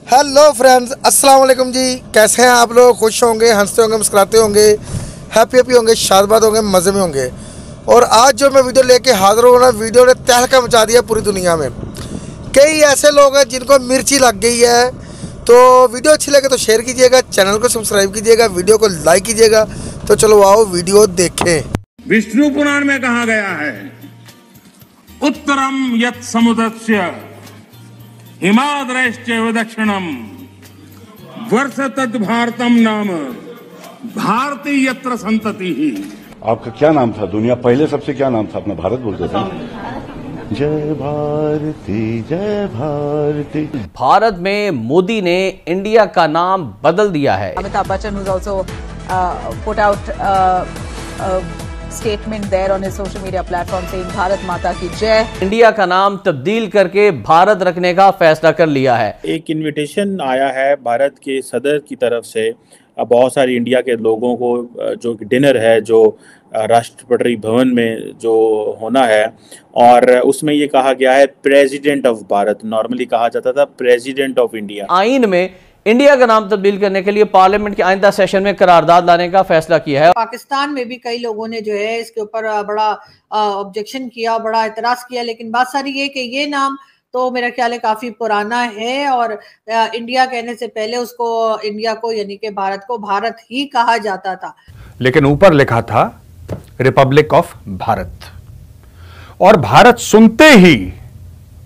Hello friends, अस्सलाम वालेकुम जी। कैसे हैं आप लोग? खुश होंगे, हंसते होंगे, मुस्कुराते होंगे, हैप्पी होंगे, शादबाद होंगे, मज़े में होंगे। और आज जो मैं वीडियो लेके हाजिर हूँ ना, वीडियो ने तहलका मचा दिया पूरी दुनिया में। कई ऐसे लोग हैं जिनको मिर्ची लग गई है। तो वीडियो अच्छी लगे तो शेयर कीजिएगा, चैनल को सब्सक्राइब कीजिएगा, वीडियो को लाइक कीजिएगा। तो चलो आओ वीडियो देखें। विष्णु पुराण में कहा गया है, उत्तरम यत् समुद्रस्य हिमाद्रश्चैव दक्षिणम वर्ष तद भारतम नाम भारती यत्र संतति ही। आपका क्या नाम था? दुनिया पहले सबसे क्या नाम था? अपना भारत बोलते थे। जय भारती जय भारती। भारत में मोदी ने इंडिया का नाम बदल दिया है। Amitabh Bachchan who's also put out statement there on his social media platform saying Bharat माता की जय। इंडिया का नाम तब्दील करके भारत रखने का फैसला कर लिया है। एक इनविटेशन आया है भारत के सदर की तरफ से बहुत सारी इंडिया के लोगों को, जो डिनर है जो राष्ट्रपति भवन में जो होना है, और उसमें ये कहा गया है प्रेसिडेंट ऑफ भारत। नॉर्मली कहा जाता था प्रेसिडेंट ऑफ इंडिया। आइन में इंडिया का नाम तब्दील करने के लिए पार्लियामेंट के आइंदा सेशन में करारदाद लाने का फैसला किया है। पाकिस्तान में भी कई लोगों ने जो है इसके ऊपर बड़ा ऑब्जेक्शन किया, बड़ा एतराज किया, लेकिन बात सारी ये कि ये नाम तो मेरा ख्याल है काफी पुराना है और इंडिया कहने से पहले उसको इंडिया को यानी कि भारत को भारत ही कहा जाता था, लेकिन ऊपर लिखा था रिपब्लिक ऑफ भारत। और भारत सुनते ही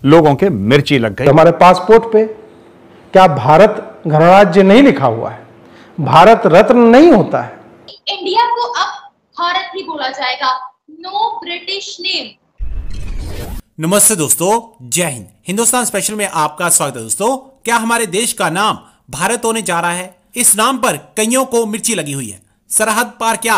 लोगों के मिर्ची लग गई। हमारे पासपोर्ट पे क्या भारत गणराज्य नहीं लिखा हुआ है? भारत रत्न नहीं होता है? इंडिया को अब भारत ही बोला जाएगा, नो ब्रिटिश नेम। नमस्ते दोस्तों, जय हिंद। हिंदुस्तान स्पेशल में आपका स्वागत है। दोस्तों, क्या हमारे देश का नाम भारत होने जा रहा है? इस नाम पर कईयों को मिर्ची लगी हुई है। सरहद पार क्या,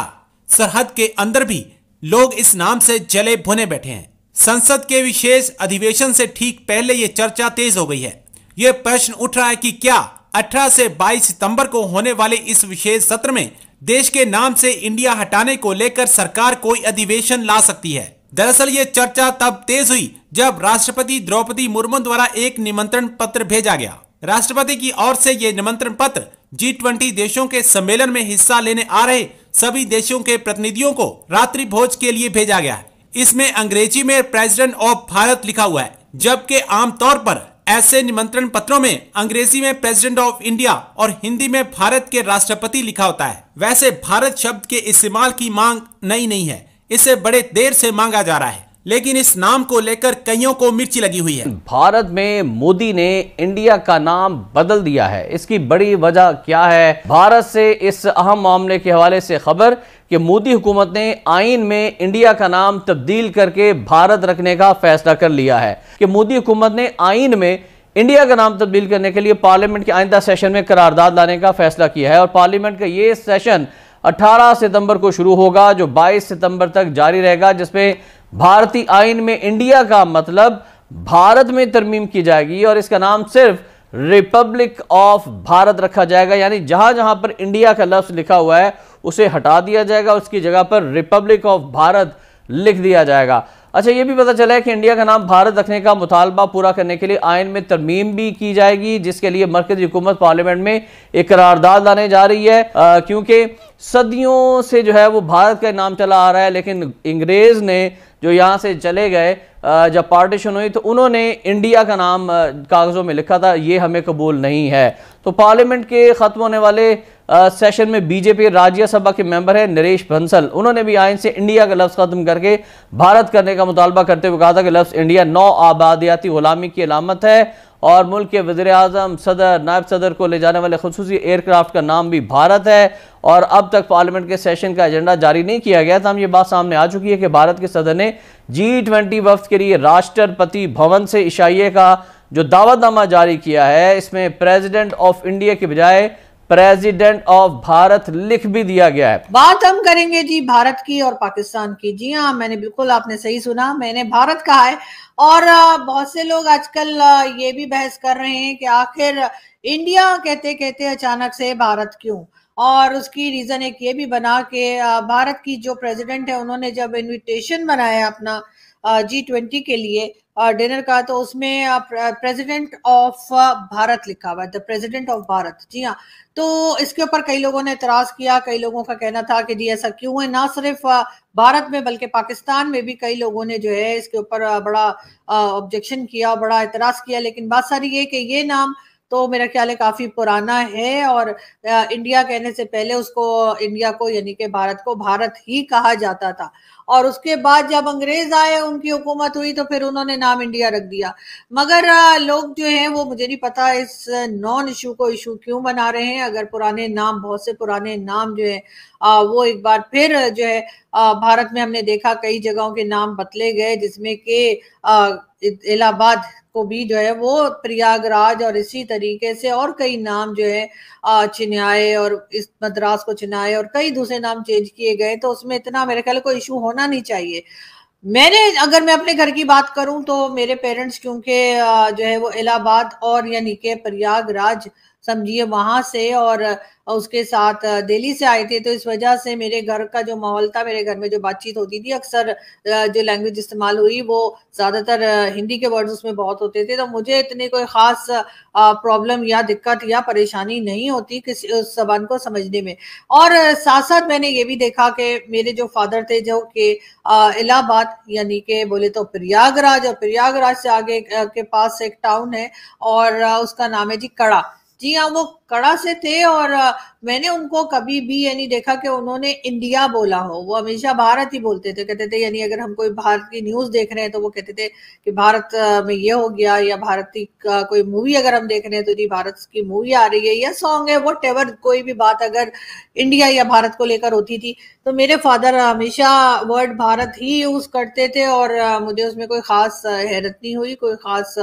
सरहद के अंदर भी लोग इस नाम से जले भुने बैठे हैं। संसद के विशेष अधिवेशन से ठीक पहले ये चर्चा तेज हो गई है। यह प्रश्न उठ रहा है कि क्या 18 से 22 सितंबर को होने वाले इस विशेष सत्र में देश के नाम से इंडिया हटाने को लेकर सरकार कोई अधिवेशन ला सकती है। दरअसल ये चर्चा तब तेज हुई जब राष्ट्रपति द्रौपदी मुर्मू द्वारा एक निमंत्रण पत्र भेजा गया। राष्ट्रपति की ओर से ये निमंत्रण पत्र G20 देशों के सम्मेलन में हिस्सा लेने आ रहे सभी देशों के प्रतिनिधियों को रात्रि भोज के लिए भेजा गया है। इसमें अंग्रेजी में प्रेसिडेंट ऑफ भारत लिखा हुआ है, जबकि आमतौर पर ऐसे निमंत्रण पत्रों में अंग्रेजी में प्रेसिडेंट ऑफ इंडिया और हिंदी में भारत के राष्ट्रपति लिखा होता है। वैसे भारत शब्द के इस्तेमाल की मांग नई नहीं है, इसे बड़े देर से मांगा जा रहा है, लेकिन इस नाम को लेकर कईयों को मिर्ची लगी हुई है। भारत में मोदी ने इंडिया का नाम बदल दिया है। इसकी बड़ी वजह क्या है? भारत से इस अहम मामले के हवाले से खबर कि मोदी हुकूमत ने आइन में इंडिया का नाम तब्दील करके भारत रखने का फैसला कर लिया है। कि मोदी हुकूमत ने आइन में इंडिया का नाम तब्दील करने के लिए पार्लियामेंट के आइंदा सेशन में करारदाद लाने का फैसला किया है। और पार्लियामेंट का ये सेशन 18 सितंबर को शुरू होगा, जो 22 सितंबर तक जारी रहेगा, जिसमें भारतीय आइन में इंडिया का मतलब भारत में तरमीम की जाएगी और इसका नाम सिर्फ रिपब्लिक ऑफ भारत रखा जाएगा। यानी जहां जहां पर इंडिया का लफ्ज लिखा हुआ है उसे हटा दिया जाएगा, उसकी जगह पर रिपब्लिक ऑफ भारत लिख दिया जाएगा। अच्छा, ये भी पता चला है कि इंडिया का नाम भारत रखने का मुतालबा पूरा करने के लिए आइन में तरमीम भी की जाएगी, जिसके लिए मरकजी हुकूमत पार्लियामेंट में एक करारदाद लाने जा रही है। क्योंकि सदियों से जो है वो भारत का नाम चला आ रहा है, लेकिन अंग्रेज ने जो यहाँ से चले गए जब पार्टीशन हुई तो उन्होंने इंडिया का नाम कागजों में लिखा था, ये हमें कबूल नहीं है। तो पार्लियामेंट के खत्म होने वाले सेशन में बीजेपी राज्यसभा के मेंबर है नरेश बंसल, उन्होंने भी आइन से इंडिया का लफ्ज खत्म करके भारत करने का मुतालबा करते हुए कहा था कि लफ्ज इंडिया नौ आबादियाती गुलामी की अलामत है और मुल्क के वज़ीर आज़म, सदर, नायब सदर को ले जाने वाले खुसूसी एयरक्राफ्ट का नाम भी भारत है। और अब तक पार्लियामेंट के सेशन का एजेंडा जारी नहीं किया गया था। ये बात सामने आ चुकी है कि भारत के सदर ने G20 वफ्द के लिए राष्ट्रपति भवन से इशाइये का जो दावतनामा जारी किया है, इसमें प्रेसिडेंट ऑफ इंडिया के बजाय प्रेसिडेंट ऑफ भारत लिख भी दिया गया है। बात हम करेंगे जी भारत की और पाकिस्तान की। जी हाँ, मैंने बिल्कुल, आपने सही सुना, मैंने भारत कहा है। और बहुत से लोग आजकल ये भी बहस कर रहे हैं कि आखिर इंडिया कहते कहते अचानक से भारत क्यों, और उसकी रीजन एक ये भी बना कि भारत की जो प्रेसिडेंट है उन्होंने जब इनविटेशन बनाया अपना G20 के लिए डिनर का, तो उसमें प्रेसिडेंट ऑफ भारत लिखा हुआ है, द प्रेसिडेंट ऑफ भारत। जी हाँ, तो इसके ऊपर कई लोगों ने एतराज किया। कई लोगों का कहना था कि जी ऐसा क्यों है, ना सिर्फ भारत में बल्कि पाकिस्तान में भी कई लोगों ने जो है इसके ऊपर बड़ा ऑब्जेक्शन किया, बड़ा एतराज किया। लेकिन बात सारी ये कि ये नाम तो मेरा ख्याल है काफी पुराना है, और इंडिया कहने से पहले उसको, इंडिया को यानी कि भारत को, भारत ही कहा जाता था। और उसके बाद जब अंग्रेज आए, उनकी हुकूमत हुई, तो फिर उन्होंने नाम इंडिया रख दिया। मगर लोग जो है वो, मुझे नहीं पता इस नॉन इशू को इशू क्यों बना रहे हैं। अगर पुराने नाम, बहुत से पुराने नाम जो है वो एक बार फिर जो है भारत में हमने देखा कई जगहों के नाम बदले गए, जिसमें कि इलाहाबाद को भी जो है वो प्रयागराज, और इसी तरीके से और कई नाम जो है चिन्हाए, और इस मद्रास को चिन्हाए, और कई दूसरे नाम चेंज किए गए। तो उसमें इतना मेरे ख्याल कोई इशू होना नहीं चाहिए। अगर मैं अपने घर की बात करूं तो मेरे पेरेंट्स क्योंकि जो है वो इलाहाबाद और यानी कि प्रयागराज समझिए वहां से, और उसके साथ दिल्ली से आए थे, तो इस वजह से मेरे घर का जो माहौल था, मेरे घर में जो बातचीत होती थी, अक्सर जो लैंग्वेज इस्तेमाल हुई वो ज्यादातर हिंदी के वर्ड्स उसमें बहुत होते थे। तो मुझे इतनी कोई खास प्रॉब्लम या दिक्कत या परेशानी नहीं होती किसी उस जबान को समझने में। और साथ साथ मैंने ये भी देखा कि मेरे जो फादर थे, जो कि इलाहाबाद यानी कि बोले तो प्रयागराज, और प्रयागराज से आगे के पास एक टाउन है और उसका नाम है जी कड़ा। जी हाँ, वो कड़ा से थे, और मैंने उनको कभी भी यानी देखा कि उन्होंने इंडिया बोला हो। वो हमेशा भारत ही बोलते थे, कहते थे, यानी अगर हम कोई भारत की न्यूज देख रहे हैं तो वो कहते थे कि भारत में ये हो गया, या भारतीय कोई मूवी अगर हम देख रहे हैं तो जी भारत की मूवी आ रही है, या सॉन्ग है, व्हाटएवर, कोई भी बात अगर इंडिया या भारत को लेकर होती थी तो मेरे फादर हमेशा वर्ड भारत ही यूज करते थे। और मुझे उसमें कोई खास हैरत नहीं हुई, कोई खास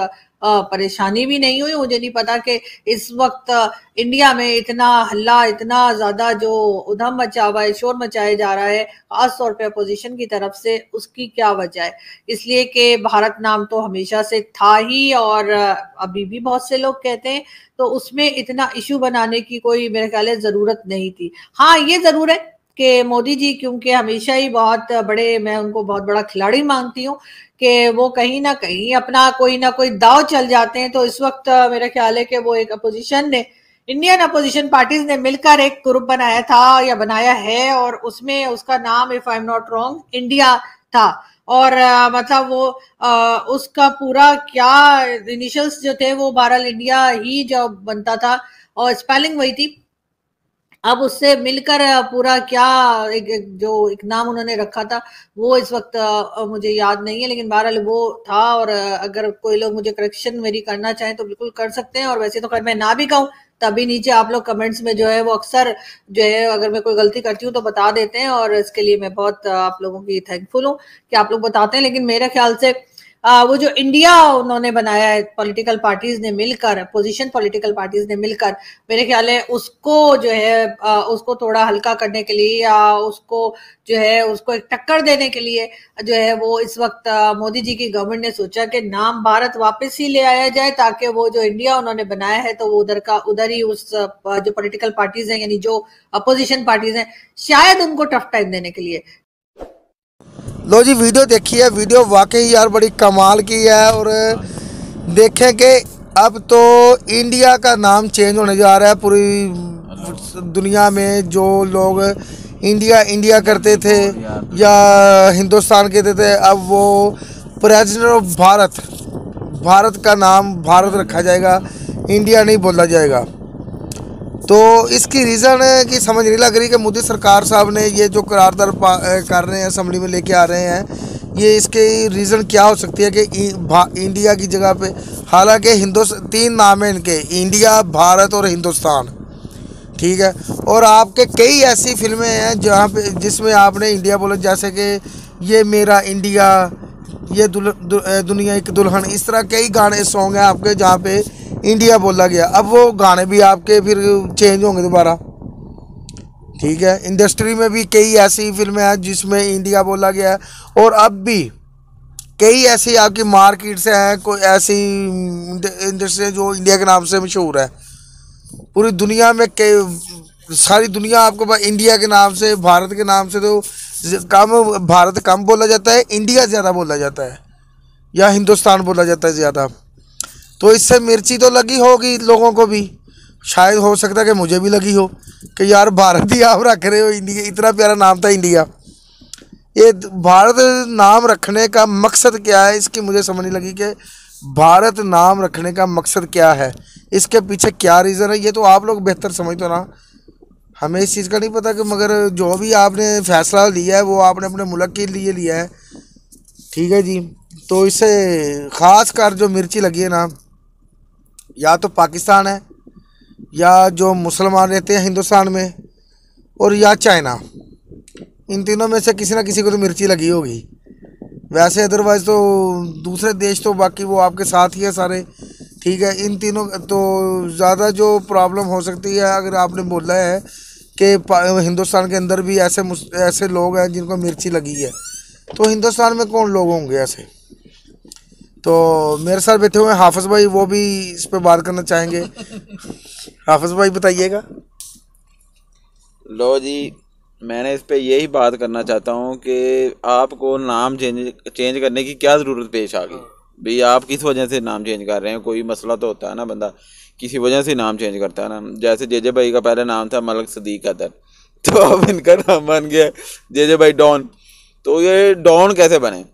परेशानी भी नहीं हुई। मुझे नहीं पता कि इस वक्त इंडिया में इतना हल्ला, इतना ज्यादा जो उधम मचा हुआ है, शोर मचाया जा रहा है, खास तौर पे अपोजिशन की तरफ से, उसकी क्या वजह है। इसलिए कि भारत नाम तो हमेशा से था ही, और अभी भी बहुत से लोग कहते हैं, तो उसमें इतना इशू बनाने की कोई मेरे ख्याल है जरूरत नहीं थी। हाँ, ये जरूर है कि मोदी जी क्योंकि हमेशा ही बहुत बड़े, मैं उनको बहुत बड़ा खिलाड़ी मानती हूँ, कि वो कहीं ना कहीं अपना कोई ना कोई दाव चल जाते हैं। तो इस वक्त मेरा ख्याल है कि वो एक अपोजिशन ने, इंडियन अपोजिशन पार्टीज ने मिलकर एक ग्रुप बनाया था या बनाया है, और उसमें उसका नाम, if I am not wrong, India था। और मतलब वो उसका पूरा क्या इनिशियल्स जो थे वो बहरहाल इंडिया ही जो बनता था, और स्पेलिंग वही थी। अब उससे मिलकर पूरा क्या एक नाम उन्होंने रखा था, वो इस वक्त मुझे याद नहीं है, लेकिन बहरहाल वो था। और अगर कोई लोग मुझे करेक्शन मेरी करना चाहें तो बिल्कुल कर सकते हैं, और वैसे तो खैर मैं ना भी कहूँ तभी नीचे आप लोग कमेंट्स में जो है वो अक्सर जो है अगर मैं कोई गलती करती हूँ तो बता देते हैं, और इसके लिए मैं बहुत आप लोगों की थैंकफुल हूँ कि आप लोग बताते हैं। लेकिन मेरे ख्याल से वो जो इंडिया उन्होंने बनाया है, पॉलिटिकल पार्टीज ने मिलकर, अपोजिशन पॉलिटिकल पार्टीज ने मिलकर, मेरे ख्याल है उसको जो है उसको थोड़ा हल्का करने के लिए, या उसको जो है उसको एक टक्कर देने के लिए जो है वो इस वक्त मोदी जी की गवर्नमेंट ने सोचा कि नाम भारत वापस ही ले आया जाए, ताकि वो जो इंडिया उन्होंने बनाया है तो वो उधर ही उस जो पॉलिटिकल पार्टीज हैं, यानी जो अपोजिशन पार्टीज हैं, शायद उनको टफ टाइम देने के लिए। लो जी, वीडियो देखी है, वीडियो वाकई यार बड़ी कमाल की है। और देखें कि अब तो इंडिया का नाम चेंज होने जा रहा है। पूरी दुनिया में जो लोग इंडिया इंडिया करते थे या हिंदुस्तान कहते थे, अब वो प्रेसिडेंट ऑफ भारत का नाम भारत रखा जाएगा, इंडिया नहीं बोला जाएगा। तो इसकी रीज़न की समझ नहीं लग रही कि मोदी सरकार साहब ने ये जो करारदाद कर रहे हैं, असेंबली में लेके आ रहे हैं, ये इसके रीज़न क्या हो सकती है कि इंडिया की जगह पे, हालांकि तीन नाम है इनके, इंडिया, भारत और हिंदुस्तान, ठीक है। और आपके कई ऐसी फिल्में हैं जहाँ पे जिसमें आपने इंडिया बोला, जैसे कि ये मेरा इंडिया, ये दुनिया एक दुल्हन, इस तरह कई गाने सॉन्ग हैं आपके जहाँ पे इंडिया बोला गया। अब वो गाने भी आपके फिर चेंज होंगे दोबारा, ठीक है। इंडस्ट्री में भी कई ऐसी फिल्में हैं जिसमें इंडिया बोला गया है, और अब भी कई ऐसी आपकी मार्केट्स हैं, कोई ऐसी इंडस्ट्री जो इंडिया के नाम से मशहूर है। पूरी दुनिया में सारी दुनिया आपको पास इंडिया के नाम से, भारत के नाम से तो कम, भारत कम बोला जाता है, इंडिया ज़्यादा बोला जाता है, या हिंदुस्तान बोला जाता है ज़्यादा। तो इससे मिर्ची तो लगी होगी लोगों को भी, शायद हो सकता है कि मुझे भी लगी हो कि यार भारत ही आप रख रहे हो, इंडिया इतना प्यारा नाम था इंडिया। ये भारत नाम रखने का मकसद क्या है, इसकी मुझे समझ नहीं लगी कि भारत नाम रखने का मकसद क्या है, इसके पीछे क्या रीज़न है। ये तो आप लोग बेहतर समझते हो ना, हमें इस चीज़ का नहीं पता कि, मगर जो भी आपने फैसला लिया है वो आपने अपने मुल्क के लिए लिया है, ठीक है जी। तो इससे ख़ास कर जो मिर्ची लगी है ना, या तो पाकिस्तान है, या जो मुसलमान रहते हैं हिंदुस्तान में, और या चाइना, इन तीनों में से किसी ना किसी को तो मिर्ची लगी होगी। वैसे अदरवाइज़ तो दूसरे देश तो बाकी वो आपके साथ ही है सारे, ठीक है। इन तीनों तो ज़्यादा जो प्रॉब्लम हो सकती है, अगर आपने बोला है कि हिंदुस्तान के अंदर भी ऐसे लोग हैं जिनको मिर्ची लगी है, तो हिंदुस्तान में कौन लोग होंगे ऐसे। तो मेरे साथ बैठे हुए हैं हाफिज़ भाई, वो भी इस पर बात करना चाहेंगे। हाफिज़ भाई बताइएगा। लो जी, मैंने इस पे यही बात करना चाहता हूँ कि आपको नाम चेंज करने की क्या ज़रूरत पेश आ गई भाई। आप किस वजह से नाम चेंज कर रहे हैं, कोई मसला तो होता है ना, बंदा किसी वजह से नाम चेंज करता है ना। जैसे जेजे भाई का पहले नाम था मलिक सदीक अदर, तो अब इनका नाम बन गया जेजे भाई डॉन। तो ये डॉन कैसे बने,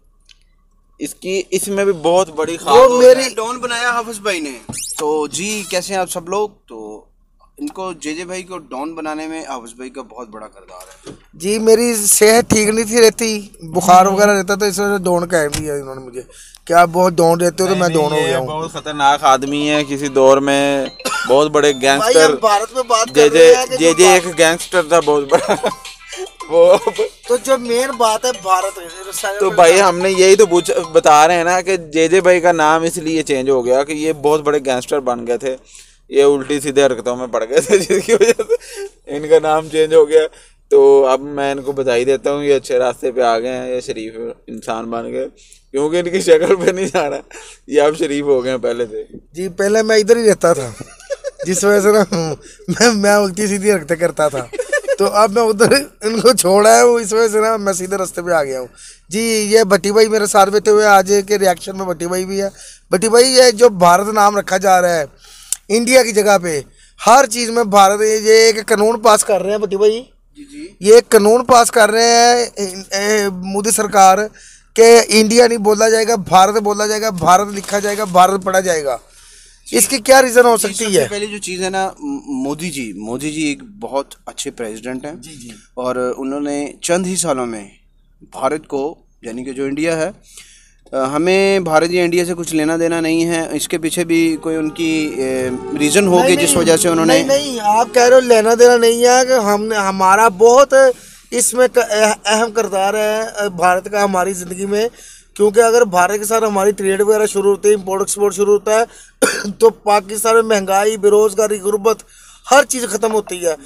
इसमें भी बहुत बड़ी खास मेरी डॉन बनाया हाफिज भाई ने। तो जी कैसे हैं आप सब लोग। तो इनको जेजे भाई को डॉन बनाने में हाफिज भाई का बहुत बड़ा किरदार है। जी मेरी सेहत ठीक नहीं थी रहती, बुखार वगैरह रहता, तो इस वजह से डॉन कह दिया इन्होंने मुझे कि आप बहुत डॉन रहते हो, तो मैं डॉन हो गया हूँ। बहुत खतरनाक आदमी है, किसी दौर में बहुत बड़े गैंगस्टर। भारत में बात जेजे एक गैंगस्टर था बहुत बड़ा वो। तो जो मेन बात है भारत, तो भाई हमने यही तो बता रहे हैं ना कि जेजे भाई का नाम इसलिए चेंज हो गया कि ये बहुत बड़े गैंगस्टर बन गए थे, ये उल्टी सीधे हरकतों में पड़ गए थे, जिसकी वजह से इनका नाम चेंज हो गया। तो अब मैं इनको बधाई देता हूँ, ये अच्छे रास्ते पे आ गए हैं, ये शरीफ इंसान बन गए, क्योंकि इनकी शक्ल पे नहीं जा रहा, ये अब शरीफ हो गए हैं पहले से। जी पहले मैं इधर ही रहता था, जिस वजह से ना मैं उल्टी सीधी हरकतें करता था, तो अब मैं उधर इनको छोड़ा है, इस वजह से ना मैं सीधे रास्ते पे आ गया हूँ। जी ये भट्टी भाई मेरे साथ बैठे हुए आज के रिएक्शन में भट्टी भाई भी है। भट्टी भाई ये जो भारत नाम रखा जा रहा है इंडिया की जगह पे, हर चीज़ में भारत, ये एक कानून पास कर रहे हैं भट्टी भाई, ये एक कानून पास कर रहे हैं मोदी सरकार के इंडिया नहीं बोला जाएगा, भारत बोला जाएगा, भारत लिखा जाएगा, भारत पढ़ा जाएगा। इसकी क्या रीज़न हो सकती है? पहली जो चीज़ है ना, मोदी जी एक बहुत अच्छे प्रेसिडेंट हैं। जी। और उन्होंने चंद ही सालों में भारत को, यानी कि जो इंडिया है, हमें भारत या इंडिया से कुछ लेना देना नहीं है, इसके पीछे भी कोई उनकी रीज़न होगी जिस वजह से उन्होंने। नहीं आप कह रहे हो लेना देना नहीं है, कि हमारा बहुत इसमें अहम किरदार है भारत का हमारी ज़िंदगी में, क्योंकि अगर भारत के साथ हमारी ट्रेड वगैरह शुरू होती है, इम्पोर्ट एक्सपोर्ट शुरू होता है, तो पाकिस्तान में महंगाई, बेरोजगारी, गुर्बत, हर चीज़ खत्म होती है।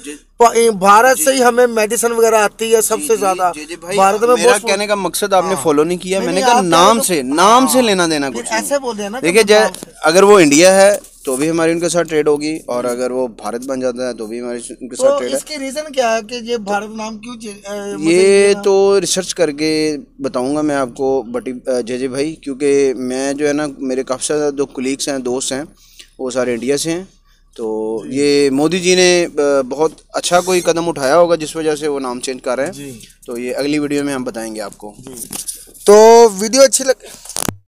भारत से ही हमें मेडिसिन वगैरह आती है सबसे ज़्यादा। भारत में मेरा कहने का मकसद आपने फॉलो नहीं किया, मैंने कहा नाम से लेना देना कुछ ऐसे बोल देना। देखिए अगर वो इंडिया है तो भी हमारी उनके साथ ट्रेड होगी, और अगर वो भारत बन जाता है तो भी हमारी उनके साथ ट्रेड है। इसकी रीज़न क्या है कि ये भारत नाम क्यों? ये तो रिसर्च करके बताऊंगा मैं आपको जेजे भाई, क्योंकि मैं जो है ना, मेरे काफ़ी सारे जो कुलीग्स हैं, दोस्त हैं, वो सारे इंडिया से हैं। तो ये मोदी जी ने बहुत अच्छा कोई कदम उठाया होगा जिस वजह से वो नाम चेंज कर रहे हैं। तो ये अगली वीडियो में हम बताएंगे आपको। तो वीडियो अच्छी लग